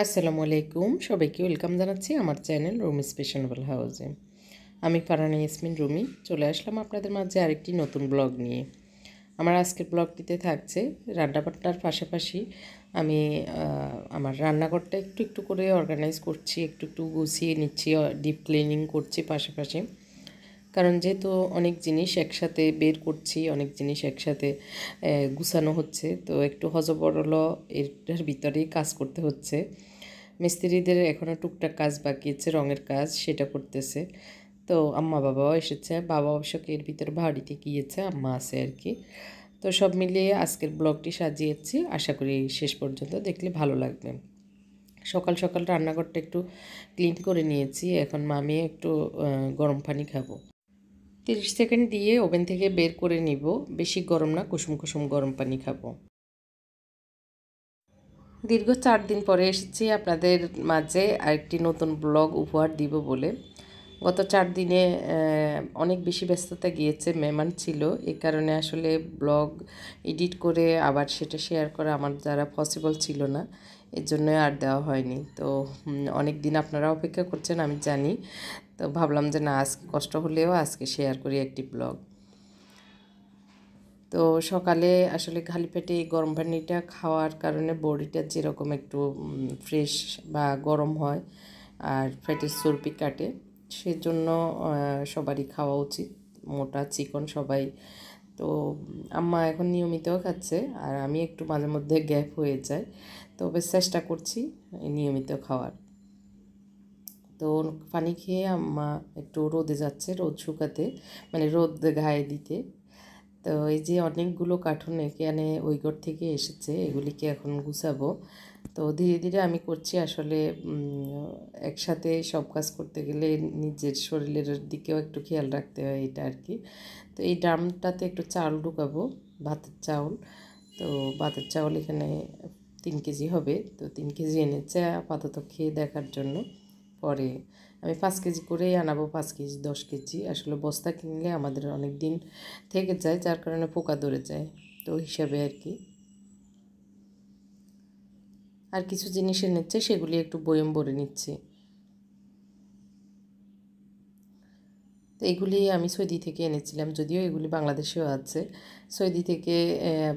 আসসালামু আলাইকুম, সবাইকে ওয়েলকাম জানাচ্ছি আমার চ্যানেল রুমিস ফ্যাশনেবল হাউসে। আমি ফারহানা ইয়াসমিন রুমি চলে আসলাম আপনাদের মাঝে আরেকটি নতুন ব্লগ নিয়ে। আমার আজকের ব্লগটিতে থাকছে রান্নাবান্নার পাশাপাশি আমি আমার রান্নাঘরটা একটু একটু করে অর্গানাইজ করছি, একটু একটু গুছিয়ে নিচ্ছি, ডিপ ক্লিনিং করছি পাশাপাশি। কারণ যেহেতু অনেক জিনিস একসাথে বের করছি, অনেক জিনিস একসাথে গুছানো হচ্ছে, তো একটু হজবরল এর ভিতরেই কাজ করতে হচ্ছে। মিস্ত্রিদের এখনও টুকটাক কাজ বাকি আছে, রঙের কাজ, সেটা করতেছে। তো আম্মা বাবাও এসেছে, বাবা অবশ্য এর ভিতরে বাড়িতে গিয়েছে, আম্মা আছে আর কি। তো সব মিলিয়ে আজকের ব্লগটি সাজিয়েছি, আশা করি শেষ পর্যন্ত দেখলে ভালো লাগবে। সকাল সকাল রান্নাঘরটা একটু ক্লিন করে নিয়েছি, এখন মামি একটু গরম পানি খাবো। 30 সেকেন্ড দিয়ে ওভেন থেকে বের করে নিব, বেশি গরম না, কুসুম কুসুম গরম পানি খাবো। দীর্ঘ 4 দিন পরে এসেছি আপনাদের মাঝে আরেকটি নতুন ব্লগ উপহার দিব বলে। গত 4 দিনে অনেক বেশি ব্যস্ততা গিয়েছে, মেহমান ছিল, এই কারণে আসলে ব্লগ এডিট করে আবার সেটা শেয়ার করা আমার দ্বারা পসিবল ছিল না, এর জন্য আর দেওয়া হয়নি। তো অনেক দিন আপনারা অপেক্ষা করছেন আমি জানি, তো ভাবলাম যে না, আজকে কষ্ট হলেও আজকে শেয়ার করি একটি ব্লগ। তো সকালে আসলে খালি পেটে এই গরম পানিটা খাওয়ার কারণে বডিটা যেরকম একটু ফ্রেশ বা গরম হয় আর পেটের চর্বি কাটে, সেজন্য সবারই খাওয়া উচিত, মোটা চিকন সবাই। তো আম্মা এখন নিয়মিতও খাচ্ছে আর আমি একটু মাঝে মধ্যে গ্যাপ হয়ে যায়, তবে চেষ্টা করছি নিয়মিত খাওয়ার। তো পানি খেয়ে আম্মা একটু রোদে যাচ্ছে, রোদ শুকাতে, মানে রোদ গায়ে দিতে। তো এই যে অনেকগুলো কার্টুন এখানে ওই ঘর থেকে এসেছে, এগুলিকে এখন গুছাবো। তো ধীরে ধীরে আমি করছি, আসলে একসাথে সব কাজ করতে গেলে নিজের শরীরের দিকেও একটু খেয়াল রাখতে হয়, এটা আর কি। তো এই ড্রামটাতে একটু চাল ঢুকাবো, ভাতের চাউল। তো ভাতের চাউল এখানে 3 কেজি হবে, তো 3 কেজি এনেছে আপাতত খেয়ে দেখার জন্য। পরে আমি 5 কেজি করেই আনাবো, 5 কেজি 10 কেজি, আসলে বস্তা কিনলে আমাদের অনেক দিন থেকে যায়, যার কারণে পোকা ধরে যায়, তো হিসাবে আর কি। আর কিছু জিনিস এনেছে, সেগুলি একটু বয়ম ভরে নিচ্ছি। তো এগুলি আমি সৌদি থেকে এনেছিলাম, যদিও এগুলি বাংলাদেশেও আছে। সৌদি থেকে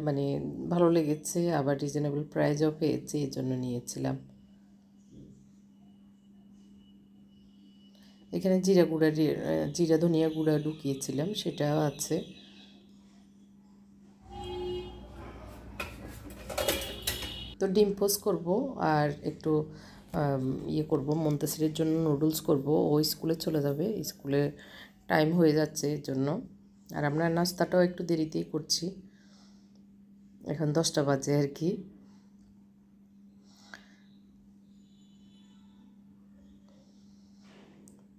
মানে ভালো লেগেছে, আবার রিজনেবল প্রাইসও পেয়েছি, এই জন্য নিয়েছিলাম। এখানে জিরা গুঁড়া, জিরা ধনিয়া গুঁড়া ঢুকিয়েছিলাম, সেটাও আছে। তো ডিম পোস্ট করবো আর একটু ইয়ে করবো, মুনতাসিরের জন্য নুডলস করব, ও স্কুলে চলে যাবে, স্কুলে টাইম হয়ে যাচ্ছে এর জন্য। আর আমরা নাস্তাটাও একটু দেরিতেই করছি, এখন 10টা বাজে আর কি।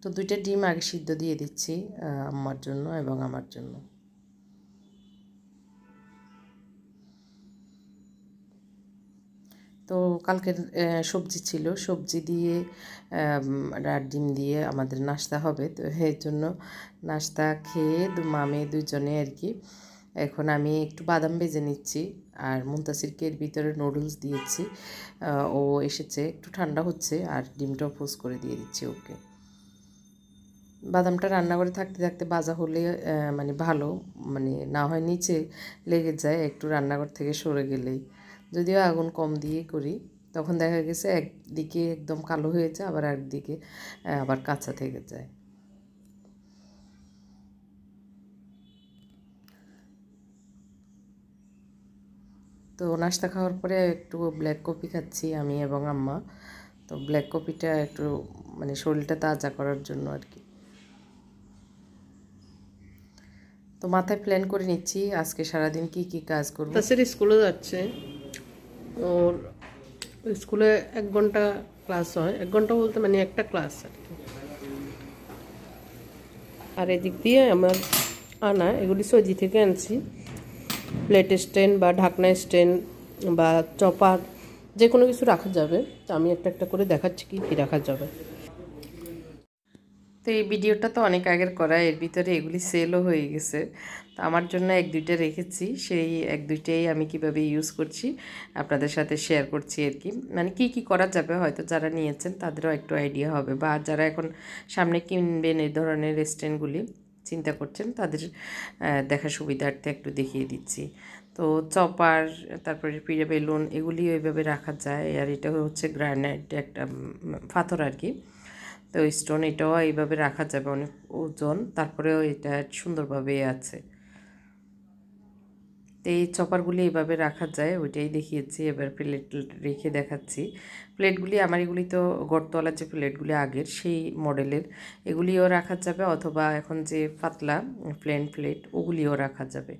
তো 2টা ডিম আগে সিদ্ধ দিয়ে দিচ্ছি আম্মার জন্য এবং আমার জন্য। তো কালকের সবজি ছিল, সবজি দিয়ে আর ডিম দিয়ে আমাদের নাস্তা হবে, তো এর জন্য নাস্তা খেয়ে মামে দুজনে আর কি। এখন আমি একটু বাদাম ভেজে নিচ্ছি আর মুনতাসিরকে এর ভিতরে নুডলস দিয়েছি, ও এসেছে, একটু ঠান্ডা হচ্ছে, আর ডিমটাও পোস্ট করে দিয়ে দিচ্ছি ওকে। বাদামটা রান্নাঘরে থাকতে থাকতে ভাজা হলে মানে ভালো, মানে না হয় নিচে লেগে যায় একটু রান্নাঘর থেকে সরে গেলেই। যদিও আগুন কম দিয়ে করি, তখন দেখা গেছে একদিকে একদম কালো হয়ে যায়, আবার একদিকে আবার কাঁচা থেকে যায়। তো নাস্তা খাওয়ার পরে একটু ব্ল্যাক কফি খাচ্ছি আমি এবং আম্মা। তো ব্ল্যাক কফিটা একটু মানে শরীরটা তাজা করার জন্য আর কি। তো মাথায় প্ল্যান করে নিচ্ছি আজকে সারাদিন কি কি কাজ করব। তাসের স্কুলে যাচ্ছে, ওর স্কুলে 1 ঘন্টা ক্লাস হয়, 1 ঘন্টা বলতে মানে একটা ক্লাস আর কি। আর এদিক দিয়ে আমার আনা এগুলি সৌদি থেকে আনছি, প্লেট স্ট্যান্ড বা ঢাকনা স্ট্যান্ড বা চপার, যে কোনো কিছু রাখা যাবে। তো আমি একটা একটা করে দেখাচ্ছি কি কী রাখা যাবে। তো এই ভিডিওটা তো অনেক আগের করা, এর ভিতরে এগুলি সেলও হয়ে গেছে। তো তো আমার জন্য এক দুইটা রেখেছি, সেই এক দুইটাই আমি কিভাবে ইউজ করছি আপনাদের সাথে শেয়ার করছি আর কি। মানে কি কি করা যাবে, হয়তো যারা নিয়েছেন তাদেরও একটু আইডিয়া হবে, বা যারা এখন সামনে কিনবেন এই ধরনের স্ট্যান্ডগুলি চিন্তা করছেন তাদের দেখা সুবিধার্থে একটু দেখিয়ে দিচ্ছি। তো চপার, তারপরে পিড়ে বেলুন, এগুলি ওইভাবে রাখা যায়। আর এটা হচ্ছে গ্রানাইট, একটা পাথর আর কি। তো স্টোন, এটাও এইভাবে রাখা যাবে, অনেক ওজন, তারপরেও এটা সুন্দরভাবে আছে। তো এই চপারগুলি এইভাবে রাখা যায়, ওইটাই দেখিয়েছি। এবার প্লেট রেখে দেখাচ্ছি। প্লেটগুলি আমার এগুলি তো গড়তলা যে প্লেটগুলি আগের সেই মডেলের, এগুলিও রাখা যাবে, অথবা এখন যে পাতলা প্লেন প্লেট ওগুলিও রাখা যাবে।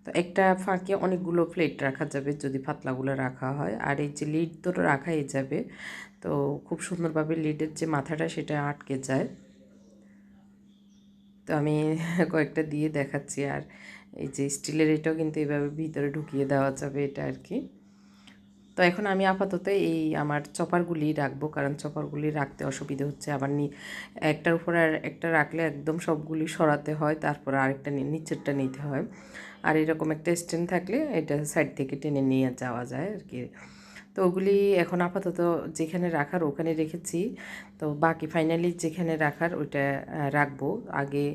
তো একটা ফাঁকে অনেকগুলো প্লেট রাখা যাবে যদি পাতলাগুলো রাখা হয়। আর এই যে লিড তো রাখাই যাবে, তো খুব সুন্দরভাবে লিডের যে মাথাটা সেটা আটকে যায়। তো আমি কয়েকটা দিয়ে দেখাচ্ছি। আর এই যে স্টিলের এটাও কিন্তু এইভাবে ভিতরে ঢুকিয়ে দেওয়া যাবে, এটা আর কি। তো এখন আমি আপাতত এই আমার চপারগুলি রাখবো, কারণ চপারগুলি রাখতে অসুবিধা হচ্ছে। আবার একটার উপর আর একটা রাখলে একদম সবগুলি সরাতে হয়, তারপর আরেকটা নিচেরটা নিতে হয়। আর এরকম একটা স্ট্যান্ড থাকলে এটা সাইড থেকে টেনে নিয়ে যাওয়া যায় আর কি। তো ওগুলি এখন আপাতত যেখানে রাখার ওখানে রেখেছি। তো বাকি ফাইনালি যেখানে রাখার ওইটা রাখবো। আগে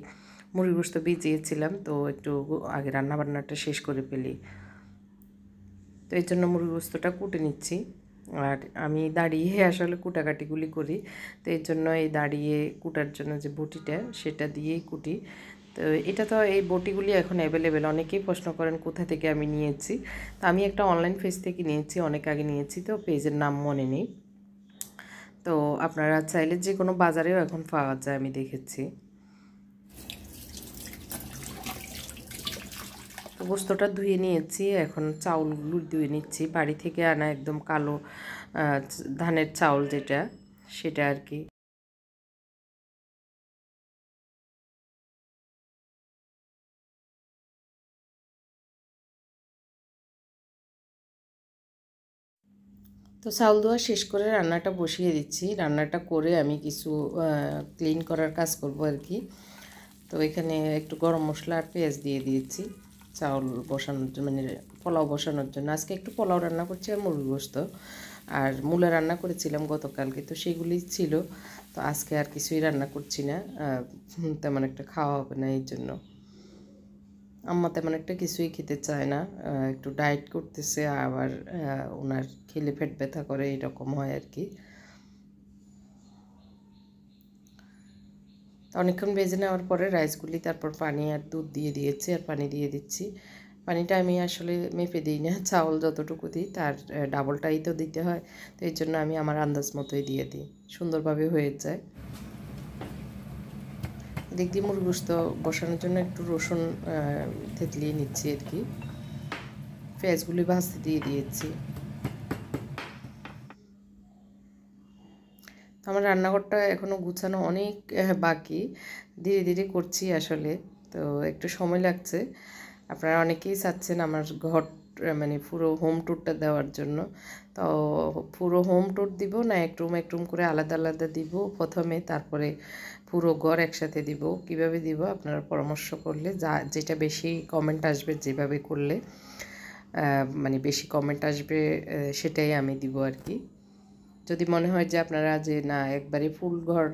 মুরগি গোশত ভিজিয়েছিলাম, তো একটু আগে রান্নাবান্নাটা শেষ করে ফেলি। তো এই জন্য মুরগি গোশতটা কুটে নিচ্ছি। আর আমি দাঁড়িয়ে আসলে কুটাকাটিগুলি করি, তো এই জন্য এই দাঁড়িয়ে কুটার জন্য যে বটিটা সেটা দিয়েই কুটি। তো এটা তো এই বটিগুলি এখন অ্যাভেলেবেল, অনেকেই প্রশ্ন করেন কোথা থেকে আমি নিয়েছি। তো আমি একটা অনলাইন পেজ থেকে নিয়েছি, অনেক আগে নিয়েছি, তো পেজের নাম মনে নেই। তো আপনারা চাইলে যে কোনো বাজারেও এখন পাওয়া যায়, আমি দেখেছি। তো গোস্তটা ধুয়ে নিয়েছি, এখন চাউলগুলো ধুয়ে নিচ্ছি। বাড়ি থেকে আনা একদম কালো ধানের চাউল যেটা, সেটা আর কি। তো চাউল ধোয়া শেষ করে রান্নাটা বসিয়ে দিচ্ছি। রান্নাটা করে আমি কিছু ক্লিন করার কাজ করব আর কি। তো এখানে একটু গরম মশলা আর পেঁয়াজ দিয়ে দিয়েছি চাউল বসানোর জন্য, মানে পোলাও বসানোর জন্য। আজকে একটু পোলাও রান্না করছি আর মুরগি গোশত, আর মূলা রান্না করেছিলাম গতকালকে, তো সেগুলি ছিল। তো আজকে আর কিছুই রান্না করছি না, তেমন একটা খাওয়া হবে না এই জন্য। আম্মা তেমন একটা কিছুই খেতে চায় না, একটু ডায়েট করতেছে, আবার ওনার খেলে পেট ব্যথা করে, এরকম হয় আর কি। অনেকক্ষণ ভেজে নেওয়ার পরে রাইসগুলি, তারপর পানি আর দুধ দিয়ে দিয়েছি, আর পানি দিয়ে দিচ্ছি। পানিটা আমি আসলে মেপে দিই না, চাউল যতটুকু দিই তার ডাবলটাই তো দিতে হয়, তো এই জন্য আমি আমার আন্দাজ মতোই দিয়ে দিই, সুন্দরভাবে হয়ে যায়। এদিক দিয়ে মুরগি গোশত বসানোর জন্য একটু রসুন থেতলিয়ে নিচ্ছি আর কি। পেঁয়াজগুলি ভাজতে দিয়ে দিয়েছি। আমার রান্নাঘরটা এখনও গুছানো অনেক বাকি, ধীরে ধীরে করছি আসলে, তো একটু সময় লাগছে। আপনারা অনেকেই চাচ্ছেন আমার ঘর, মানে পুরো হোম ট্যুরটা দেওয়ার জন্য। তো পুরো হোম ট্যুর দিব না এক রুম এক রুম করে আলাদা আলাদা দিব প্রথমে, তারপরে পুরো ঘর একসাথে দিব, কিভাবে দিব আপনারা পরামর্শ করলে, যেটা বেশি কমেন্ট আসবে, যেভাবে করলে মানে বেশি কমেন্ট আসবে সেটাই আমি দিব আর কি। যদি মনে হয় যে আপনারা যে না একবারে ফুল ঘর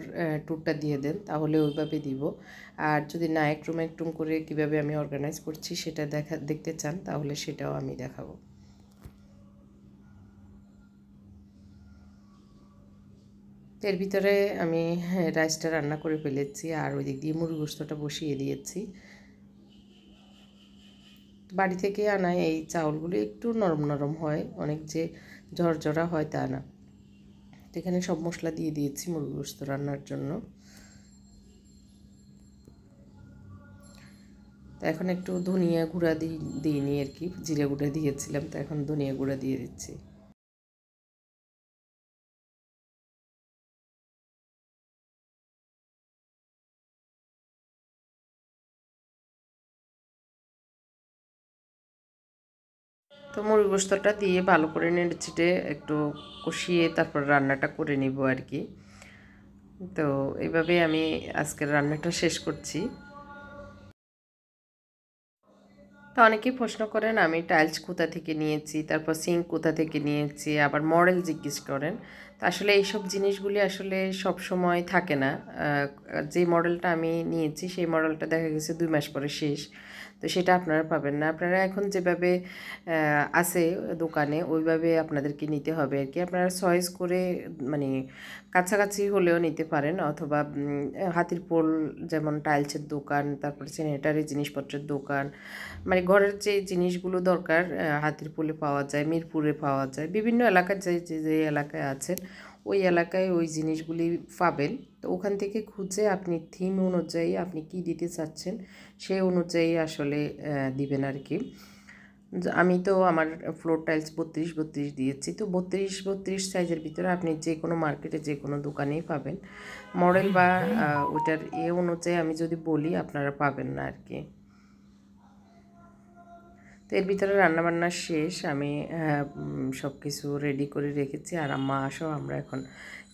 ট্যুরটা দিয়ে দেন, তাহলে ওইভাবে দিব। আর যদি না এক রুম করে কিভাবে আমি অর্গানাইজ করছি সেটা দেখতে চান, তাহলে সেটাও আমি দেখাবো। এর ভিতরে আমি রাইসটা রান্না করে ফেলেছি, আর ওই দিক দিয়ে মুরগি গোশতটা বসিয়ে দিয়েছি। বাড়ি থেকে আনা এই চাউলগুলো একটু নরম নরম হয়, অনেক যে ঝরঝরা হয় তা না। তো এখানে সব মশলা দিয়ে দিয়েছি মুরগি গোশত রান্নার জন্য। তো এখন একটু ধনিয়া গুঁড়া দিইনি আর কি, জিরে গুঁড়া দিয়েছিলাম, তো এখন ধনিয়া গুঁড়া দিয়ে দিচ্ছি। তো মুরগি গোশতটা দিয়ে ভালো করে নেড়ে ছেড়ে একটু কষিয়ে তারপর রান্নাটা করে নিব আর কি। তো এইভাবে আমি আজকের রান্নাটা শেষ করছি। তো অনেকেই প্রশ্ন করেন আমি টাইলস কোথা থেকে নিয়েছি, তারপর সিঙ্ক কোথা থেকে নিয়েছি, আবার মডেল জিজ্ঞেস করেন। তো আসলে এইসব জিনিসগুলি আসলে সব সময় থাকে না। যে মডেলটা আমি নিয়েছি সেই মডেলটা দেখা গেছে 2 মাস পরে শেষ, তো সেটা আপনারা পাবেন না। আপনারা এখন যেভাবে আছে দোকানে ওইভাবে আপনাদেরকে নিতে হবে আর কি। আপনারা চয়েস করে মানে কাছাকাছি হলেও নিতে পারেন, অথবা হাতিরপুল যেমন টাইলসের দোকান, তারপরে স্যানিটারি জিনিসপত্রের দোকান, মানে ঘরের যে জিনিসগুলো দরকার হাতিরপুলে পাওয়া যায়, মিরপুরে পাওয়া যায়, বিভিন্ন এলাকার যে যে যে এলাকায় আছেন ওই এলাকায় ওই জিনিসগুলি পাবেন। তো ওখান থেকে খুঁজে আপনি থিম অনুযায়ী আপনি কি দিতে চাচ্ছেন সেই অনুযায়ী আসলে দিবেন আর কি। আমি তো আমার ফ্লোর টাইলস 32x32 দিয়েছি, তো 32x32 সাইজের ভিতরে আপনি যে কোনো মার্কেটে যে কোনো দোকানেই পাবেন। মডেল বা ওইটার অনুযায়ী আমি যদি বলি আপনারা পাবেন না আর কি। তো এর ভিতরে রান্নাবান্না শেষ, আমি সব কিছু রেডি করে রেখেছি। আর আম্মা আসো, আমরা এখন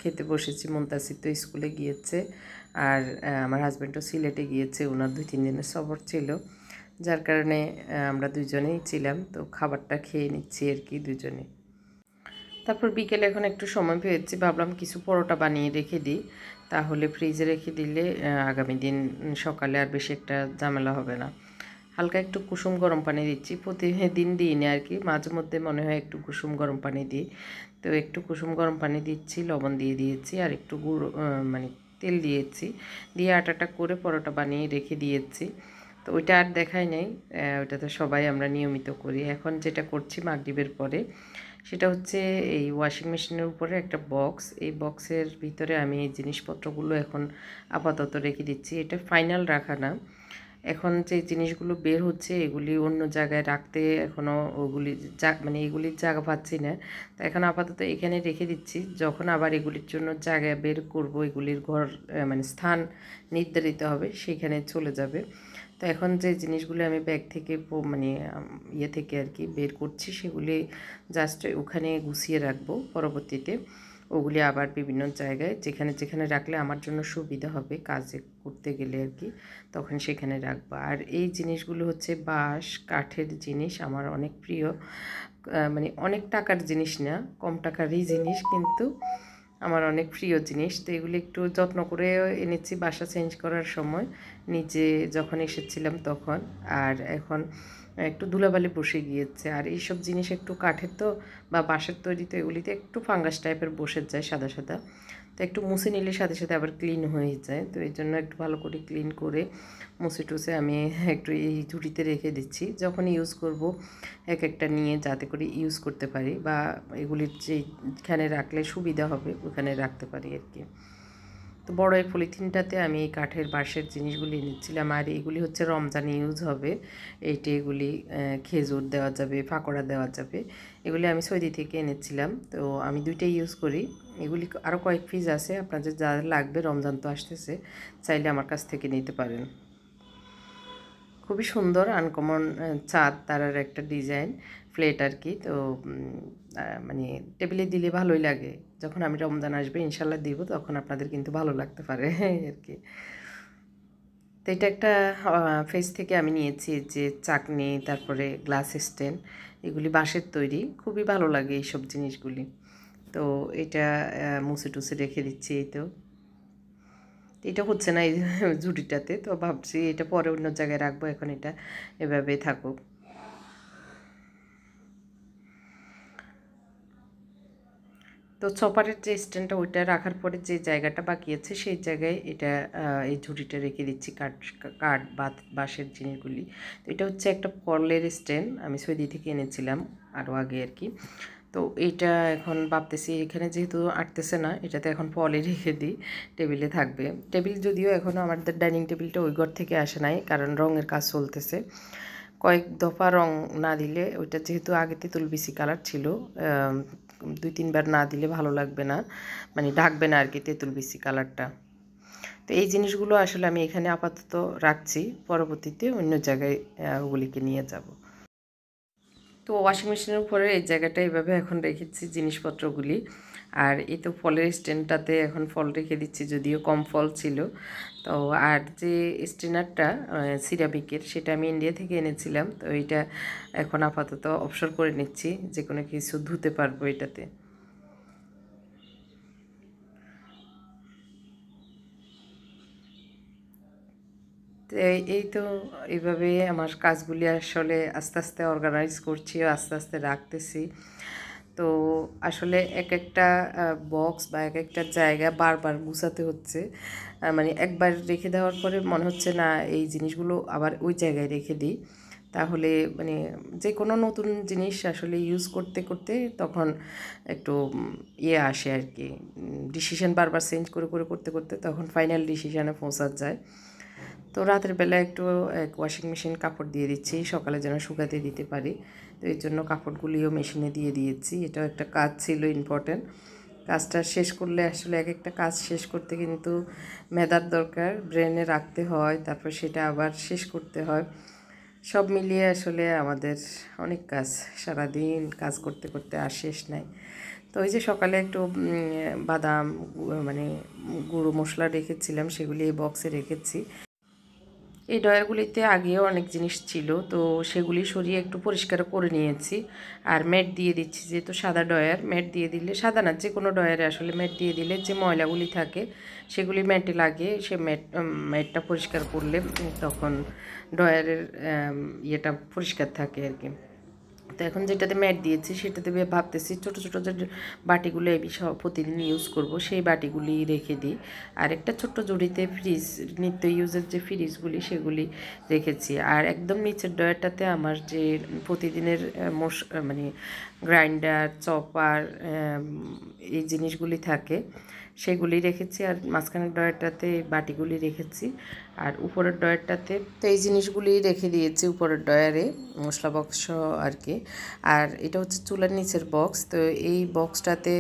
খেতে বসেছি। মুনতাসির তো স্কুলে গিয়েছে, আর আমার হাজব্যান্ডও সিলেটে গিয়েছে, ওনার 2-3 দিনের সফর ছিল, যার কারণে আমরা দুজনেই ছিলাম। তো খাবারটা খেয়ে নিচ্ছি আর কি দুজনে। তারপর বিকেলে এখন একটু সময় পেয়েছি, ভাবলাম কিছু পরোটা বানিয়ে রেখে দিই, তাহলে ফ্রিজে রেখে দিলে আগামী দিন সকালে আর বেশি একটা ঝামেলা হবে না। হালকা একটু কুসুম গরম পানি দিচ্ছি, প্রতিদিন দিই না আর কি, মাঝে মধ্যে মনে হয় একটু কুসুম গরম পানি দিই। তো একটু কুসুম গরম পানি দিচ্ছি, লবণ দিয়ে দিয়েছি, আর একটু গুঁড়ো মানে তেল দিয়েছি, দিয়ে আটাটা করে পরোটা বানিয়ে রেখে দিয়েছি। তো ওইটা আর দেখাই নাই, ওইটা তো সবাই আমরা নিয়মিত করি। এখন যেটা করছি মাগরিবের পরে, সেটা হচ্ছে এই ওয়াশিং মেশিনের উপরে একটা বক্স, এই বক্সের ভিতরে আমি এই জিনিসপত্রগুলো এখন আপাতত রেখে দিচ্ছি। এটা ফাইনাল রাখা না, এখন যে জিনিসগুলো বের হচ্ছে এগুলি অন্য জায়গায় রাখতে এখনও ওগুলি মানে এগুলির জায়গা পাচ্ছি না। তো এখন আপাতত এখানে রেখে দিচ্ছি, যখন আবার এগুলির জন্য জায়গা বের করব, এগুলির ঘর মানে স্থান নির্ধারিত হবে, সেখানে চলে যাবে। তো এখন যে জিনিসগুলি আমি ব্যাগ থেকে মানে ইয়ে থেকে আর কি বের করছি, সেগুলি জাস্ট ওখানে গুছিয়ে রাখবো। পরবর্তীতে ওগুলি আবার বিভিন্ন জায়গায় যেখানে যেখানে রাখলে আমার জন্য সুবিধা হবে কাজে করতে গেলে আর কি, তখন সেখানে রাখবো। আর এই জিনিসগুলো হচ্ছে বাঁশ কাঠের জিনিস, আমার অনেক প্রিয়। মানে অনেক টাকার জিনিস না, কম টাকারই জিনিস, কিন্তু আমার অনেক প্রিয় জিনিস। তো এগুলি একটু যত্ন করে এনেছি বাসা চেঞ্জ করার সময়, নিজে যখন এসেছিলাম তখন। আর এখন একটু ধুলাবালি বসে গিয়েছে, আর এইসব জিনিস একটু কাঠের তো বা বাঁশের তৈরি, তো এগুলিতে একটু ফাঙ্গাস টাইপের বসে যায় সাদা সাদা। তো একটু মুছে নিলে সাথে সাথে আবার ক্লিন হয়ে যায়, তো এই জন্য একটু ভালো করে ক্লিন করে মুছে টুছে আমি একটু এই ঝুড়িতে রেখে দিচ্ছি। যখন ইউজ করব এক একটা নিয়ে যাতে করে ইউজ করতে পারি, বা এগুলির যেখানে রাখলে সুবিধা হবে ওখানে রাখতে পারি আর কি। তো বড় এই পলিথিনটাতে আমি এই কাঠের বাঁশের জিনিসগুলি নিচ্ছিলাম, আর এগুলি হচ্ছে রমজানে ইউজ হবে। এইটি এগুলি খেজুর দেওয়া যাবে, পাকোড়া দেওয়া যাবে। এগুলি আমি সৌদি থেকে এনেছিলাম, তো আমি দুইটাই ইউজ করি। এগুলি আরও কয়েক পিস আছে, আপনাদের যা লাগবে, রমজান তো আসতেছে, চাইলে আমার কাছ থেকে নিতে পারেন। খুবই সুন্দর আনকমন চাঁদ তারার একটা ডিজাইন প্লেট আর কি। তো মানে টেবিলে দিলে ভালোই লাগে। যখন আমি রমজান আসবে ইনশাল্লাহ দিব, তখন আপনাদের কিন্তু ভালো লাগতে পারে আর কি। তো এটা একটা ফেস থেকে আমি নিয়েছি, যে চাকনি, তারপরে গ্লাস স্ট্যান্ড, এগুলি বাঁশের তৈরি, খুবই ভালো লাগে এইসব জিনিসগুলি। তো এটা মুছে টুছে রেখে দিচ্ছি। এই তো এটা হচ্ছে না এই ঝুড়িটাতে, তো ভাবছি এটা পরে অন্য জায়গায় রাখবো, এখন এটা এভাবেই থাকুক। তো চপারের যে স্ট্যান্ডটা ওইটা রাখার পরে যে জায়গাটা বাকি আছে সেই জায়গায় এটা এই ঝুড়িটা রেখে দিচ্ছি, কাঠ বাঁশের জিনিসগুলি। তো এটা হচ্ছে একটা পলের স্ট্যান্ড, আমি সৌদি থেকে এনেছিলাম আরও আগে আর কি। তো এইটা এখন ভাবতেছি এখানে যেহেতু আটতেছে না, এটাতে এখন পলে রেখে দিই, টেবিলে থাকবে। টেবিল যদিও এখনও আমাদের ডাইনিং টেবিলটা ওই ঘর থেকে আসে নাই, কারণ রঙের কাজ চলতেছে। কয়েক দফা রং না দিলে, ওইটা যেহেতু আগে তেঁতুল বিচি কালার ছিল, 2-3 বার না দিলে ভালো লাগবে না, মানে ঢাকবে না আর কি তেঁতুল বিচি কালারটা। তো এই জিনিসগুলো আসলে আমি এখানে আপাতত রাখছি, পরবর্তীতে অন্য জায়গায় ওগুলিকে নিয়ে যাব। তো ওয়াশিং মেশিনের উপরে এই জায়গাটা এইভাবে এখন রেখেছি জিনিসপত্রগুলি। আর এই তো ফলের স্ট্যান্ডটাতে এখন ফল রেখে দিচ্ছি, যদিও কম ফল ছিল। তো আর যে স্ট্রেনারটা সিরামিকের, সেটা আমি ইন্ডিয়া থেকে এনেছিলাম। তো এইটা এখন আপাতত অবসর করে নিচ্ছি, যে কোনো কিছু ধুতে পারবো এটাতে। তো এই তো এইভাবে আমার কাজগুলি আসলে আস্তে আস্তে অর্গানাইজ করছি, আস্তে আস্তে রাখতেছি। তো আসলে এক একটা বক্স বা এক একটা জায়গা বারবার গুছাতে হচ্ছে। মানে একবার রেখে দেওয়ার পরে মনে হচ্ছে না এই জিনিসগুলো আবার ওই জায়গায় রেখে দিই, তাহলে মানে যে কোনো নতুন জিনিস আসলে ইউজ করতে করতে তখন একটু ইয়ে আসে আর কি, ডিসিশন বারবার চেঞ্জ করে করে করতে করতে তখন ফাইনাল ডিসিশনে পৌঁছা যায়। তো রাতের বেলা একটু ওয়াশিং মেশিন কাপড় দিয়ে দিচ্ছি, সকালে যেন শুকাতে দিতে পারি। তো এই জন্য কাপড়গুলিও মেশিনে দিয়ে দিয়েছি। এটাও একটা কাজ ছিল ইম্পর্টেন্ট। কাজটা শেষ করলে আসলে এক একটা কাজ শেষ করতে কিন্তু মেধার দরকার, ব্রেনে রাখতে হয়, তারপর সেটা আবার শেষ করতে হয়। সব মিলিয়ে আসলে আমাদের অনেক কাজ, সারাদিন কাজ করতে করতে আর শেষ নাই। তো ওই যে সকালে একটু বাদাম মানে গুঁড়ো মশলা রেখেছিলাম, সেগুলি এই বক্সে রেখেছি। এই ড্রয়ারগুলিতে আগেও অনেক জিনিস ছিল, তো সেগুলি সরিয়ে একটু পরিষ্কার করে নিয়েছি। আর ম্যাট দিয়ে দিচ্ছি, যেহেতু সাদা ড্রয়ার, ম্যাট দিয়ে দিলে, সাদা না যে কোনো ড্রয়ারে আসলে ম্যাট দিয়ে দিলে যে ময়লাগুলি থাকে সেগুলি ম্যাটে লাগে, সে ম্যাটটা পরিষ্কার করলে তখন ড্রয়ারের ইয়েটা পরিষ্কার থাকে আর কি। তো এখন যেটাতে ম্যাট দিয়েছি সেটাতে ভাবতেছি ছোটো ছোটো যে বাটিগুলো আমি সব প্রতিদিন ইউজ করব, সেই বাটিগুলি রেখে দিই। আর একটা ছোট্ট জুড়িতে ফ্রিজ, নিত্য ইউজের যে ফ্রিজগুলি সেগুলি রেখেছি। আর একদম নিচের ড্রয়ারটাতে আমার যে প্রতিদিনের মানে গ্রাইন্ডার, চপার, এই জিনিসগুলি থাকে সেগুলি রেখেছি। আর মাঝখানের ড্রয়ারটাতে বাটিগুলি রেখেছি, আর উপরের ড্রয়ারটাতে তো এই জিনিসগুলি রেখে দিয়েছি উপরের ড্রয়ারে, মশলা বক্স আর কি। আর এটা হচ্ছে চুলার নিচের বক্স। তো এই বক্সটাতে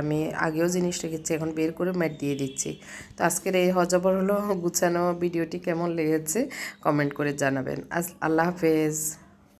আমি আগেও জিনিস রেখেছি, এখন বের করে ম্যাট দিয়ে দিচ্ছি। তো আজকের এই হজবর হলো গুছানো ভিডিওটি কেমন লেগেছে কমেন্ট করে জানাবেন। আল্লাহ হাফেজ।